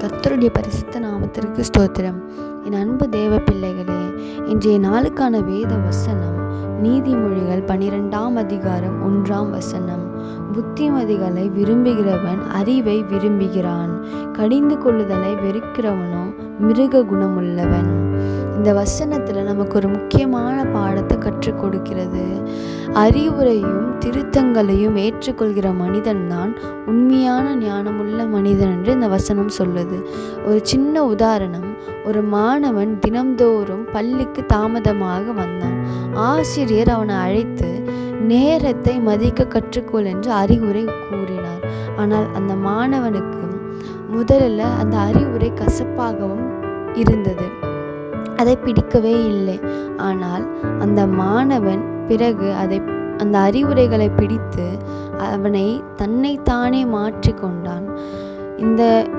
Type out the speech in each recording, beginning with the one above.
கர்த்தருடைய பரிசுத்த நாமத்திற்கு ஸ்தோத்திரம். என் அன்பு தேவ பிள்ளைகளே, இன்றைய நாளுக்கான வேத வசனம் நீதிமொழிகள் 12ஆம் அதிகாரம் 1ஆம் வசனம். புத்திமதிகளை விரும்புகிறவன் அறிவை விரும்புகிறான், கடிந்து கொள்ளுதலை வெறுக்கிறவனோ மிருக குணமுள்ளவன். இந்த வசனத்தில் நமக்கு ஒரு முக்கியமான பாடத்தை கற்றுக் கொடுக்கிறது. அறிவுரையும் திருத்தங்களையும் ஏற்றுக்கொள்கிற மனிதன்தான் உண்மையான ஞானமுள்ள மனிதன் என்று இந்த வசனம் சொல்லுது. ஒரு சின்ன உதாரணம், ஒரு மாணவன் தினம்தோறும் பள்ளிக்கு தாமதமாக வந்தான். ஆசிரியர் அவனை அழைத்து நேரத்தை மதிக்க கற்றுக்கொள் என்று அறிவுரை கூறினார். ஆனால் அந்த மாணவனுக்கு முதலில் அந்த அறிவுரை கசப்பாகவும் இருந்தது, அதை பிடிக்கவே இல்லை. ஆனால் அந்த மாணவன் பிறகு அந்த அறிவுரைகளை பிடித்து அவனை தன்னைத்தானே மாற்றி கொண்டான்.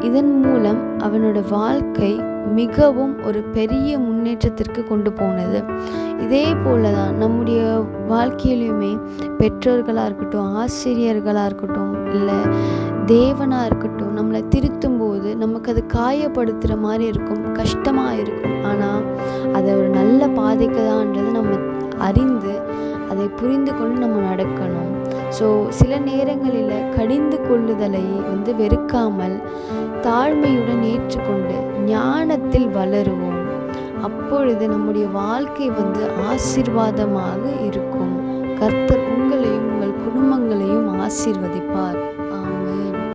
இதன் மூலம் அவனோட வாழ்க்கை மிகவும் ஒரு பெரிய முன்னேற்றத்திற்கு கொண்டு போனது. இதே போல தான் நம்முடைய வாழ்க்கையிலுமே பெற்றோர்களாக இருக்கட்டும், ஆசிரியர்களாக இருக்கட்டும், இல்லை தேவனாக இருக்கட்டும், நம்மளை திருத்தும் போது நமக்கு அது காயப்படுத்துகிற மாதிரி இருக்கும், கஷ்டமாக இருக்கும். ஆனால் அதை ஒரு நல்ல பாதைக்கு தான்ன்றது நம்ம அறிந்து அதை புரிந்து கொண்டு நம்ம நடக்கணும். ஸோ சில நேரங்களில் கடிந்து கொள்ளுதலை வெறுக்காமல் தாழ்மையுடன் ஏற்றுக்கொண்டு ஞானத்தில் வளருவோம். அப்பொழுது நம்முடைய வாழ்க்கை ஆசீர்வாதமாக இருக்கும். கர்த்தர் உங்களையும் உங்கள் குடும்பங்களையும் ஆசீர்வதிப்பார்.